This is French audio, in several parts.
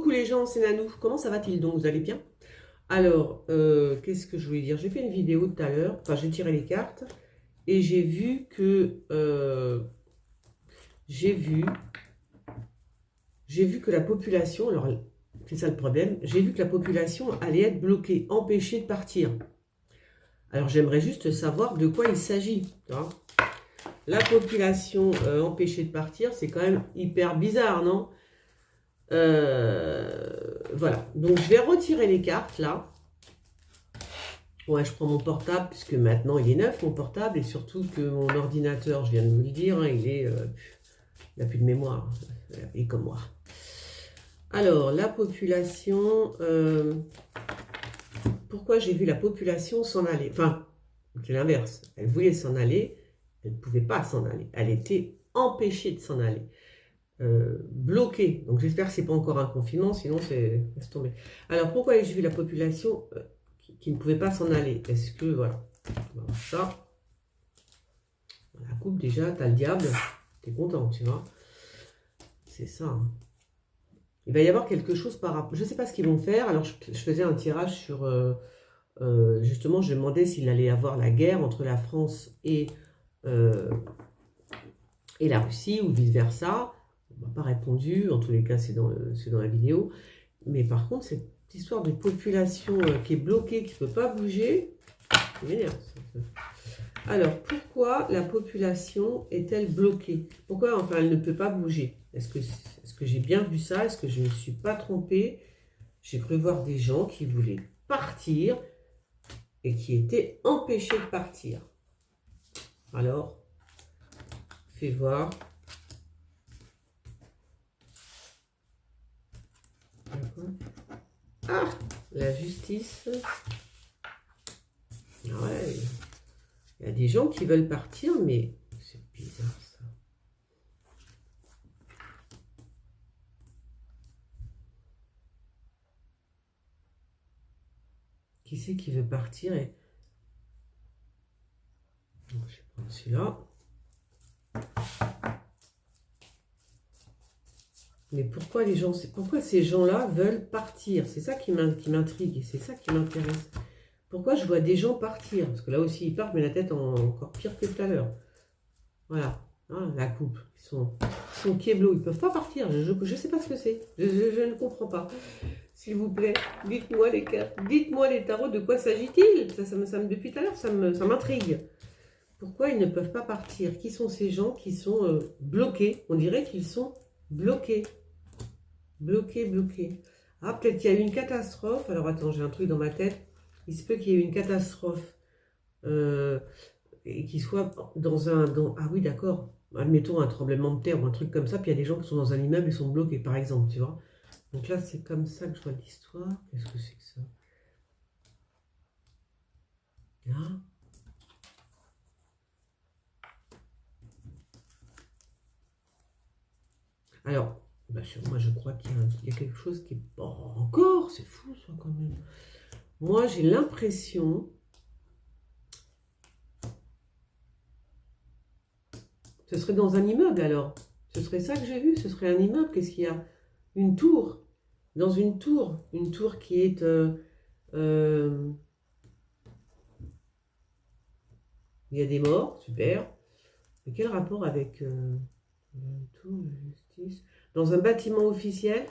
coucou les gens, c'est Nanou. Comment ça va-t-il donc? Vous allez bien? Alors, qu'est-ce que je voulais dire? J'ai fait une vidéo tout à l'heure, enfin j'ai tiré les cartes et j'ai vu que la population, alors c'est ça le problème, j'ai vu que la population allait être bloquée, empêchée de partir. Alors j'aimerais juste savoir de quoi il s'agit. La population empêchée de partir, c'est quand même hyper bizarre, non? Voilà, donc je vais retirer les cartes là. Ouais, je prends mon portable puisque maintenant il est neuf mon portable et surtout que mon ordinateur, je viens de vous le dire, hein, il n'a plus de mémoire, et comme moi. Alors, la population, pourquoi j'ai vu la population s'en aller? Enfin, c'est l'inverse, elle voulait s'en aller, elle ne pouvait pas s'en aller, elle était empêchée de s'en aller. Bloquée, donc j'espère que c'est pas encore un confinement, sinon c'est laisse tomber. Alors pourquoi j'ai vu la population qui ne pouvait pas s'en aller? Est-ce que voilà, on va voir ça. La coupe déjà, t'as le diable, t'es content, tu vois. C'est ça. Hein. Il va y avoir quelque chose par rapport. Je sais pas ce qu'ils vont faire. Alors je faisais un tirage sur justement, je demandais s'il allait y avoir la guerre entre la France et la Russie ou vice versa. On m'a pas répondu, en tous les cas c'est dans la vidéo. Mais par contre, cette histoire de population qui est bloquée, qui ne peut pas bouger, ça m'énerve. Alors, pourquoi la population est-elle bloquée? Pourquoi, enfin, elle ne peut pas bouger? Est-ce que j'ai bien vu ça? Est-ce que je ne me suis pas trompée? J'ai cru voir des gens qui voulaient partir et qui étaient empêchés de partir. Alors, fais voir. Ah, la justice. Ouais, il y a des gens qui veulent partir, mais c'est bizarre ça. Qui c'est qui veut partir et... Je vais prendre celui-là. Mais pourquoi ces gens-là veulent partir? C'est ça qui m'intrigue et c'est ça qui m'intéresse. Pourquoi je vois des gens partir? Parce que là aussi, ils partent, mais la tête encore pire que tout à l'heure. Voilà, hein, la coupe. Ils sont kéblos, ils ne peuvent pas partir. Je ne sais pas ce que c'est. Je ne comprends pas. S'il vous plaît, dites-moi les cartes. Dites-moi les tarots, de quoi s'agit-il? Depuis tout à l'heure, ça m'intrigue. Pourquoi ils ne peuvent pas partir? Qui sont ces gens qui sont bloqués? On dirait qu'ils sont bloqués. Bloqués. Ah, peut-être qu'il y a eu une catastrophe. Alors attends, j'ai un truc dans ma tête. Il se peut qu'il y ait eu une catastrophe et qu'ils soient ah oui, d'accord. Admettons un tremblement de terre ou un truc comme ça. Puis il y a des gens qui sont dans un immeuble et sont bloqués, par exemple, tu vois. Donc là, c'est comme ça que je vois l'histoire. Qu'est-ce que c'est que ça? Là. Alors, moi je crois qu'il y a quelque chose qui est... Oh, encore, c'est fou ça quand même. Moi j'ai l'impression... Ce serait dans un immeuble alors. Ce serait ça que j'ai vu, ce serait un immeuble. Qu'est-ce qu'il y a? Une tour. Dans une tour. Une tour qui est... il y a des morts, super. Mais quel rapport avec... une tour de justice? Dans un bâtiment officiel.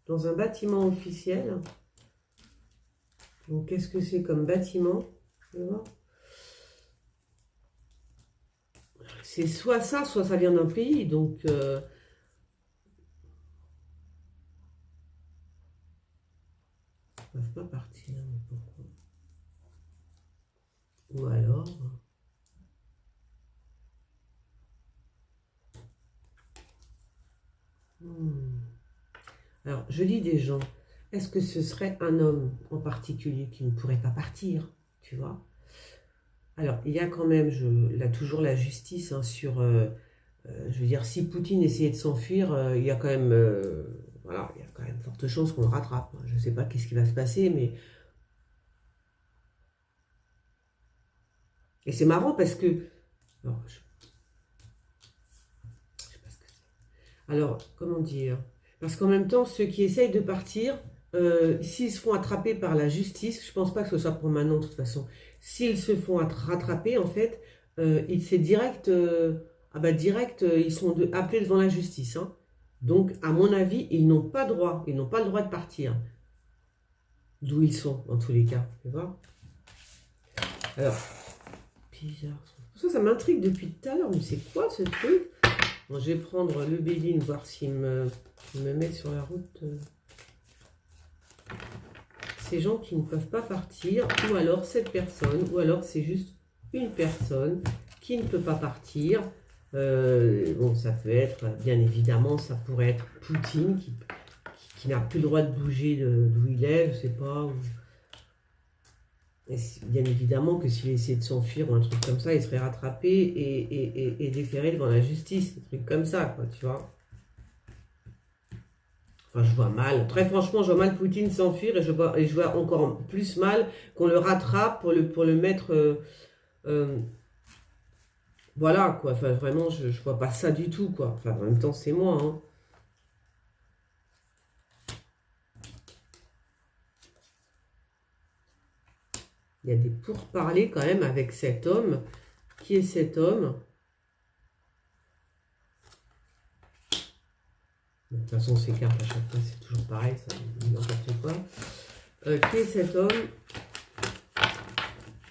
Dans un bâtiment officiel. Donc qu'est-ce que c'est comme bâtiment? Je vais voir. C'est soit ça vient d'un pays, donc... ils ne peuvent pas partir, mais pourquoi? Ou alors... Alors, je dis des gens, est-ce que ce serait un homme en particulier qui ne pourrait pas partir, tu vois? Alors, il y a quand même, là, toujours la justice hein, sur... je veux dire, si Poutine essayait de s'enfuir, il y a quand même... voilà, il y a quand même forte chance qu'on le rattrape. Je ne sais pas qu'est-ce qui va se passer, mais... Et c'est marrant parce que... Alors, je sais pas ce que c'est. Alors, comment dire? Parce qu'en même temps, ceux qui essayent de partir, s'ils se font attraper par la justice, je pense pas que ce soit pour maintenant de toute façon, s'ils se font rattraper, en fait, c'est direct, ils sont appelés devant la justice. Hein. Donc, à mon avis, ils n'ont pas droit, ils n'ont pas le droit de partir. D'où ils sont, dans tous les cas. Tu vois? Alors, bizarre. Ça m'intrigue depuis tout à l'heure, mais c'est quoi ce truc? Bon, je vais prendre le Béline, voir s'il me met sur la route. Ces gens qui ne peuvent pas partir, ou alors cette personne, ou alors c'est juste une personne qui ne peut pas partir. Bon, ça peut être, bien évidemment, ça pourrait être Poutine qui n'a plus le droit de bouger d'où il est, je sais pas. Et bien évidemment que s'il essayait de s'enfuir ou un truc comme ça, il serait rattrapé et déféré devant la justice, des trucs comme ça, quoi, tu vois. Enfin, je vois mal, très franchement, je vois mal Poutine s'enfuir et je vois encore plus mal qu'on le rattrape pour le mettre... voilà, quoi, enfin, vraiment, je vois pas ça du tout, quoi. Enfin, en même temps, c'est moi, hein. Il y a des pourparlers quand même avec cet homme. Qui est cet homme? De toute façon, ces cartes à chaque fois, c'est toujours pareil, ça n'importe quoi. Qui est cet homme?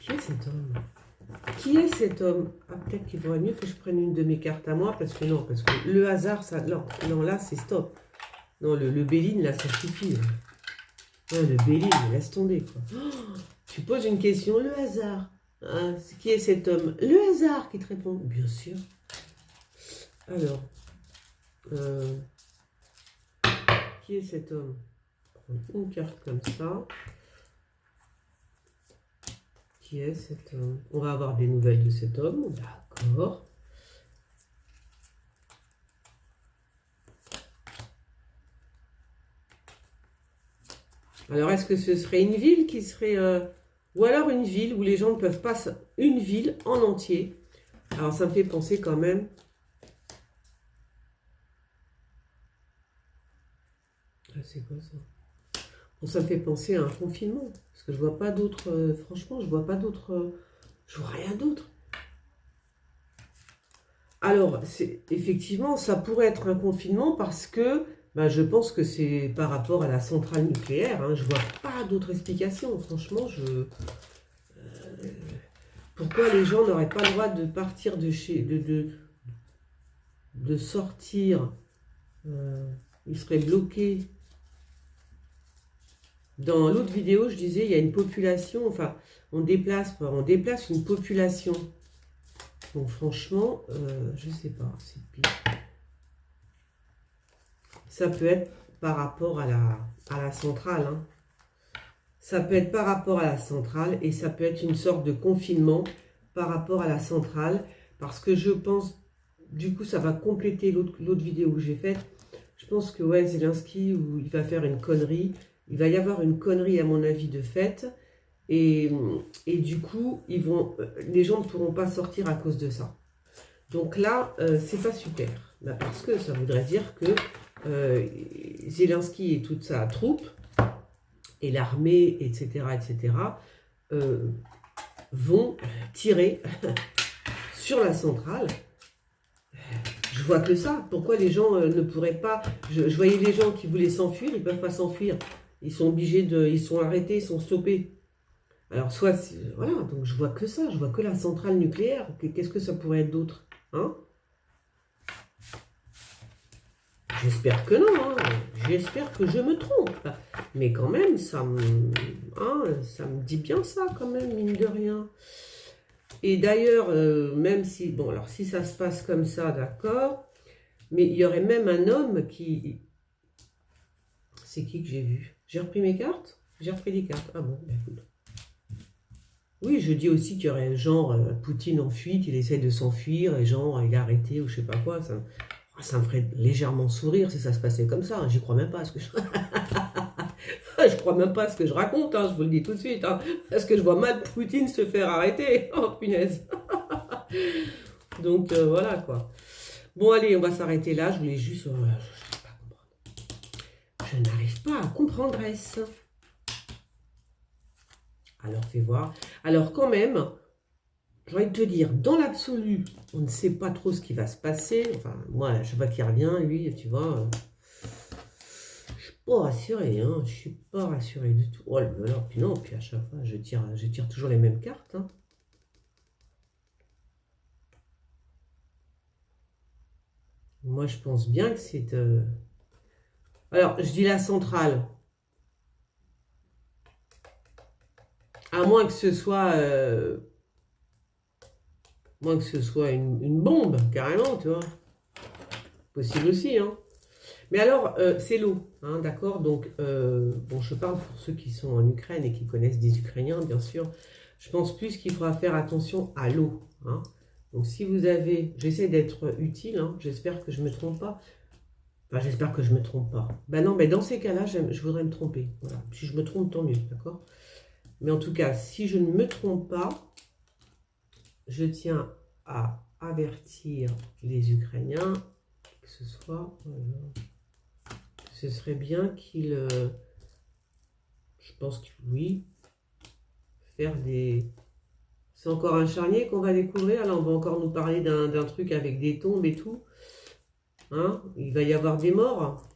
Qui est cet homme? Qui est cet homme? Ah, peut-être qu'il vaudrait mieux que je prenne une de mes cartes à moi, parce que non, parce que le hasard, ça... Non, là, c'est stop. Non, le Béline, là, ça suffit. Ouais, le Béline, laisse tomber, quoi. Oh, tu poses une question, le hasard. Hein, qui est cet homme? Le hasard qui te répond. Bien sûr. Alors, qui est cet homme? Une carte comme ça. Qui est cet homme? On va avoir des nouvelles de cet homme. D'accord. Alors, est-ce que ce serait une ville qui serait... ou alors une ville où les gens ne peuvent pas... Une ville en entier. Alors, ça me fait penser quand même... C'est quoi ça? Bon, ça me fait penser à un confinement. Parce que je vois pas d'autres... franchement, je vois pas d'autres... je vois rien d'autre. Alors, effectivement, ça pourrait être un confinement parce que... je pense que c'est par rapport à la centrale nucléaire. Hein, je vois pas d'autre explication. Franchement, pourquoi les gens n'auraient pas le droit de partir de chez... de sortir... ils seraient bloqués. Dans l'autre vidéo, je disais, il y a une population... Enfin, on déplace une population. Donc, franchement, je sais pas. C'est pire. Ça peut être par rapport à la centrale. Hein. Ça peut être par rapport à la centrale et ça peut être une sorte de confinement par rapport à la centrale. Parce que je pense, du coup, ça va compléter l'autre vidéo que j'ai faite. Je pense que ouais, Zelensky, où il va faire une connerie. Il va y avoir une connerie, à mon avis, de fait. Et du coup, les gens ne pourront pas sortir à cause de ça. Donc là, c'est pas super. Parce que ça voudrait dire que Zelensky et toute sa troupe, et l'armée, etc., vont tirer sur la centrale. Je vois que ça. Pourquoi les gens ne pourraient pas... Je voyais les gens qui voulaient s'enfuir, ils ne peuvent pas s'enfuir. Ils sont obligés de... Ils sont arrêtés, ils sont stoppés. Alors, soit... Voilà, donc je vois que ça. Je vois que la centrale nucléaire. Qu'est-ce que ça pourrait être d'autre? Hein? J'espère que non, hein. J'espère que je me trompe. Mais quand même, ça me dit bien ça, quand même, mine de rien. Et d'ailleurs, même si... Bon, alors, si ça se passe comme ça, d'accord. Mais il y aurait même un homme qui... C'est qui que j'ai vu? J'ai repris mes cartes? J'ai repris des cartes. Ah bon, ben écoute. Oui, je dis aussi qu'il y aurait genre Poutine en fuite, il essaie de s'enfuir, et genre, il est arrêté, ou je sais pas quoi, ça me ferait légèrement sourire si ça se passait comme ça. J'y crois même pas à ce que je crois même pas à ce que je raconte, hein, je vous le dis tout de suite. Hein, parce que je vois mal Poutine se faire arrêter. Oh punaise. Donc voilà quoi. Bon allez, on va s'arrêter là. Je voulais juste... je sais pas comprendre. je n'arrive pas à comprendre S. Alors, fais voir. Alors, quand même, j'ai envie de te dire, dans l'absolu, on ne sait pas trop ce qui va se passer. Enfin, moi, je vois qu'il revient, lui, tu vois. Je suis pas rassurée, hein. Je suis pas rassurée du tout. Oh là là, puis non, puis à chaque fois, je tire toujours les mêmes cartes, hein. Moi, je pense bien que c'est... Alors, je dis la centrale. À moins que ce soit... moins que ce soit une bombe, carrément, tu vois. Possible aussi, hein. Mais alors, c'est l'eau, hein, d'accord? Donc, bon, je parle pour ceux qui sont en Ukraine et qui connaissent des Ukrainiens, bien sûr. Je pense plus qu'il faudra faire attention à l'eau, hein. Donc, si vous avez... J'essaie d'être utile, hein, j'espère que je ne me trompe pas. Enfin, j'espère que je ne me trompe pas. Ben non, mais dans ces cas-là, je voudrais me tromper. Voilà. Si je me trompe, tant mieux, d'accord? Mais en tout cas, si je ne me trompe pas, je tiens à avertir les Ukrainiens que ce soit... ce serait bien qu'ils... je pense que oui. Faire des... C'est encore un charnier qu'on va découvrir. Là, on va encore nous parler d'un truc avec des tombes et tout. Hein? Il va y avoir des morts.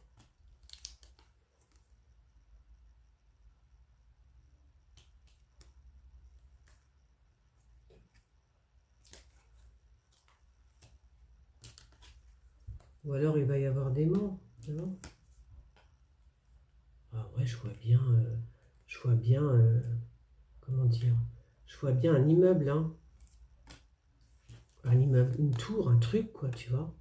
Ou alors, il va y avoir des morts. Non? Ah ouais, je vois bien... comment dire? Je vois bien un immeuble, hein. Un immeuble, une tour, un truc, quoi, tu vois.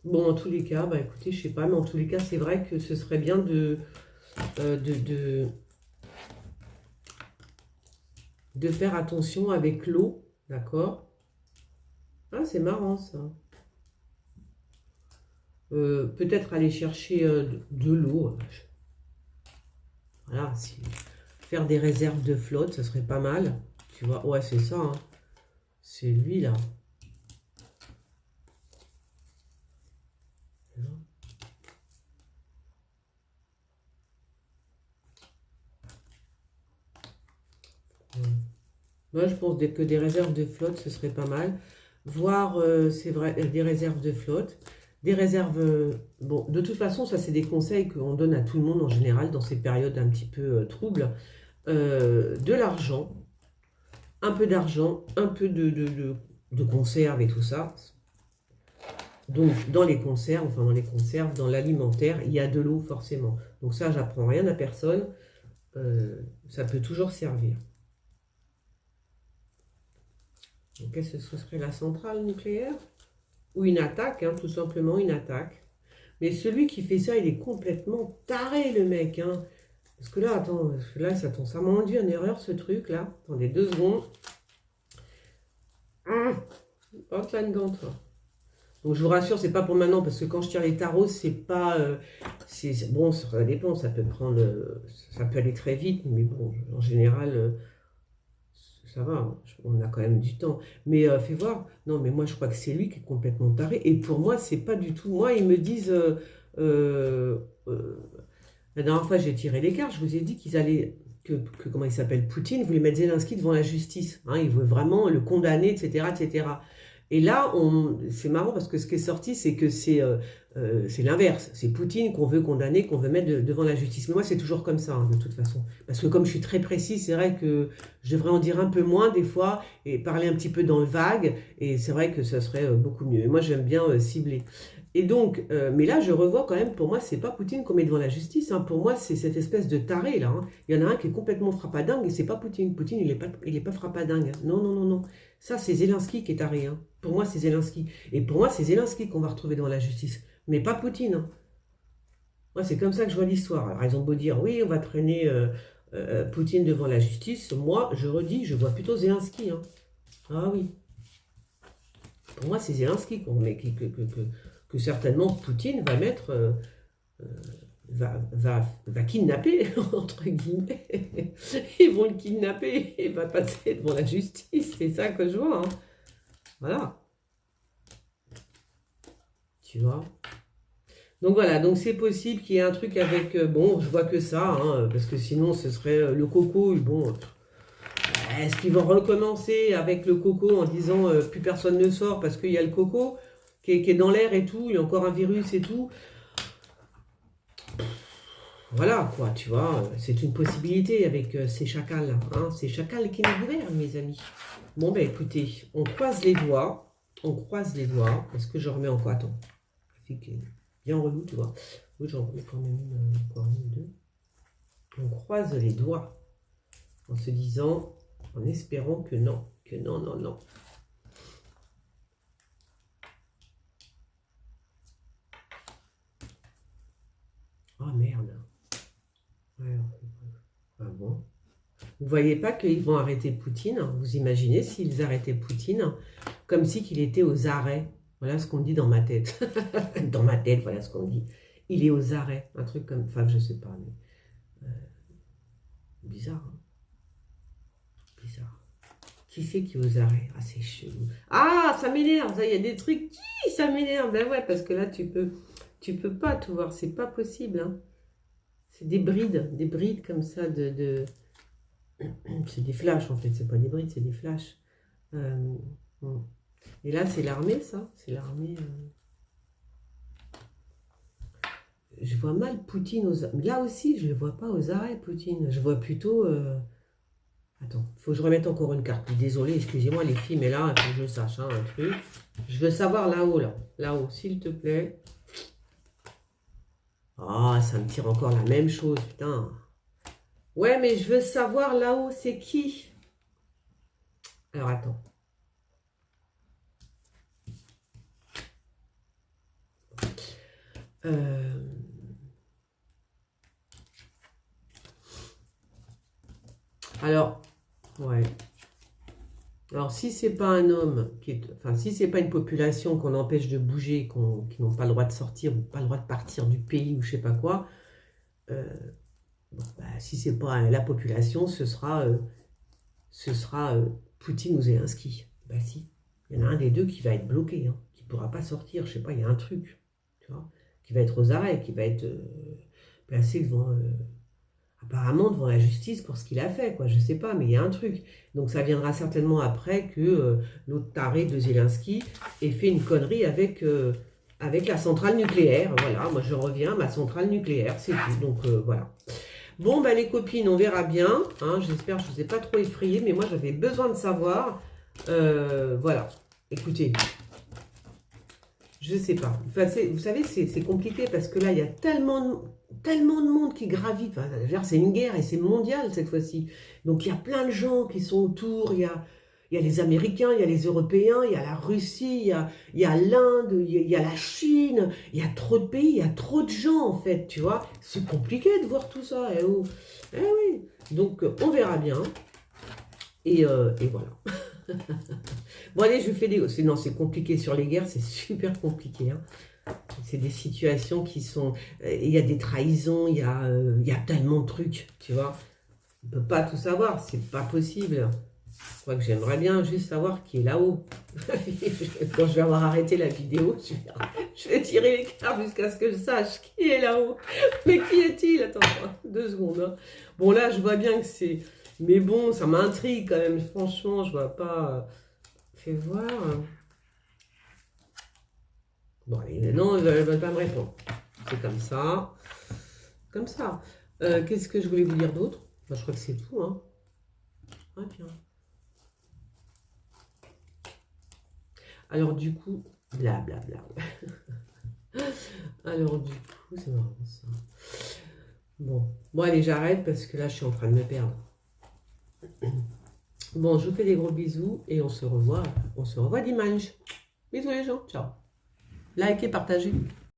Bon, en tous les cas, bah écoutez, je sais pas, mais en tous les cas, c'est vrai que ce serait bien de faire attention avec l'eau, d'accord? Ah, c'est marrant, ça. Peut-être aller chercher de l'eau. Voilà, faire des réserves de flotte, ça serait pas mal. Tu vois, ouais, c'est ça, hein. C'est lui, là. Moi, je pense que des réserves de flotte, ce serait pas mal. Voir, c'est vrai, des réserves de flotte. Des réserves... bon, de toute façon, ça, c'est des conseils qu'on donne à tout le monde en général dans ces périodes un petit peu troubles. De l'argent, un peu d'argent, un peu de conserve et tout ça. Donc, dans les conserves, enfin dans les conserves, dans l'alimentaire, il y a de l'eau forcément. Donc ça, j'apprends rien à personne. Ça peut toujours servir. Donc, est-ce que ce serait la centrale nucléaire? Ou une attaque, hein, tout simplement une attaque. Mais celui qui fait ça, il est complètement taré, le mec, hein. Parce que là, attends, ça m'a induit en erreur, ce truc-là. Attendez 2 secondes. Hop là-dedans, toi. Donc, je vous rassure, c'est pas pour maintenant, parce que quand je tire les tarots, c'est pas... bon, ça dépend, ça peut prendre... ça peut aller très vite, mais bon, en général... ça va, hein, on a quand même du temps. Mais fais voir. Non, mais moi, je crois que c'est lui qui est complètement taré. Et pour moi, c'est pas du tout... Moi, ils me disent... la dernière fois, j'ai tiré les cartes. Je vous ai dit qu'ils allaient... comment il s'appelle, Poutine voulait mettre Zelensky devant la justice. Hein, il veut vraiment le condamner, etc., etc. Et là, c'est marrant parce que ce qui est sorti, c'est que c'est l'inverse. C'est Poutine qu'on veut condamner, qu'on veut mettre devant la justice. Mais moi, c'est toujours comme ça, hein, de toute façon. Parce que comme je suis très précis, c'est vrai que je devrais en dire un peu moins des fois et parler un petit peu dans le vague. Et c'est vrai que ça serait beaucoup mieux. Et moi, j'aime bien cibler. Et donc, mais là, je revois quand même, pour moi, c'est pas Poutine qu'on met devant la justice. Hein. Pour moi, c'est cette espèce de taré, là. Hein. Il y en a un qui est complètement frappadingue et c'est pas Poutine. Poutine, il est pas frappadingue. Hein. Non, non, non, non. Ça, c'est Zelensky qui est taré. Hein. Pour moi, c'est Zelensky. Et pour moi, c'est Zelensky qu'on va retrouver devant la justice. Mais pas Poutine. Hein. Moi, c'est comme ça que je vois l'histoire. Alors, ils ont beau dire, oui, on va traîner Poutine devant la justice. Moi, je redis, je vois plutôt Zelensky. Hein. Ah oui. Pour moi, c'est Zelensky que certainement Poutine va mettre, va kidnapper, entre guillemets. Ils vont le kidnapper et va passer devant la justice. C'est ça que je vois. Hein. Voilà. tu vois. Donc voilà, donc c'est possible qu'il y ait un truc avec... bon, je vois que ça, hein, parce que sinon ce serait le coco, bon... Est-ce qu'ils vont recommencer avec le coco en disant plus personne ne sort parce qu'il y a le coco qui est dans l'air et tout, il y a encore un virus et tout. Voilà, quoi, tu vois, c'est une possibilité avec ces chacals, hein, ces chacals qui nous gouvernent, mes amis. Bon, ben écoutez, on croise les doigts, Est-ce que je remets en quoi? Attends, c'est bien relou, tu vois. Oui, j'en remets quand même une, deux. On croise les doigts en se disant, en espérant que non, non, non. Oh merde. Ouais, ah bon. Vous voyez pas qu'ils vont arrêter Poutine? Vous imaginez s'ils arrêtaient Poutine comme si qu'il était aux arrêts? Voilà ce qu'on dit dans ma tête. Dans ma tête, voilà ce qu'on dit. Il est aux arrêts. Un truc comme... Enfin, je sais pas, mais... bizarre, hein. Bizarre. Qui c'est qui est aux arrêts? Ah, c'est chelou. Ah, ça m'énerve. Il y a des trucs qui... Ça m'énerve. Ben ouais, parce que là, tu peux pas tout voir. C'est pas possible, hein. C'est des brides comme ça de... C'est des flashs en fait, c'est pas des brides, c'est des flashs. Et là, c'est l'armée, ça. C'est l'armée. Je vois mal Poutine aux arrêts. Là aussi, je le vois pas aux arrêts, Poutine. Je vois plutôt... Attends, il faut que je remette encore une carte. Désolée, excusez-moi les filles, mais là, il faut que je sache hein, un truc. Je veux savoir là-haut, là. Là-haut, s'il te plaît. Ah, ça me tire encore la même chose, putain. Ouais, mais je veux savoir là-haut, c'est qui? Alors, attends. Alors, ouais. Alors, si c'est pas un homme, enfin, si c'est pas une population qu'on empêche de bouger, qui n'ont pas le droit de sortir ou pas le droit de partir du pays ou je sais pas quoi, bon, bah, si c'est pas la population, ce sera Poutine ou Zelensky. Bah si, il y en a un des deux qui va être bloqué, hein, qui pourra pas sortir, je sais pas, il y a un truc, tu vois, qui va être aux arrêts, qui va être placé devant... apparemment devant la justice pour ce qu'il a fait, quoi. Je sais pas, mais il y a un truc. Donc ça viendra certainement après que l'autre taré de Zelensky ait fait une connerie avec la centrale nucléaire. Voilà, moi je reviens à ma centrale nucléaire, c'est tout. Donc voilà. Bon, bah les copines, on verra bien. Hein, j'espère que je ne vous ai pas trop effrayé, mais moi j'avais besoin de savoir. Voilà, écoutez. Je sais pas. Enfin, vous savez, c'est compliqué parce que là, il y a tellement de monde qui gravite. Enfin, c'est une guerre et c'est mondial cette fois-ci. Donc, il y a plein de gens qui sont autour. Il y a les Américains, il y a les Européens, il y a la Russie, il y a l'Inde, il y a la Chine. Il y a trop de pays, il y a trop de gens, en fait, tu vois. C'est compliqué de voir tout ça. Eh oui. Donc, on verra bien. Et voilà. Bon allez, je fais des... Non, c'est compliqué sur les guerres, c'est super compliqué. Hein. C'est des situations qui sont... Il y a des trahisons, il y a tellement de trucs, tu vois. On ne peut pas tout savoir, c'est pas possible. Je crois que j'aimerais bien juste savoir qui est là-haut. Quand je vais avoir arrêté la vidéo, je vais tirer les cartes jusqu'à ce que je sache qui est là-haut. Mais qui est-il? Attends, 2 secondes. Hein. Bon là, je vois bien que c'est... Mais bon, ça m'intrigue quand même. Franchement, je vois pas... Fais voir. Bon, allez, non, elle ne veut pas me répondre. C'est comme ça. Comme ça. Qu'est-ce que je voulais vous dire d'autre? Je crois que c'est tout. Hein. Ah, tiens. Alors, du coup, blablabla. Alors, du coup, c'est marrant ça. Bon, allez, j'arrête parce que là, je suis en train de me perdre. Bon, je vous fais des gros bisous et on se revoit dimanche. Bisous les gens, ciao. Likez, partagez.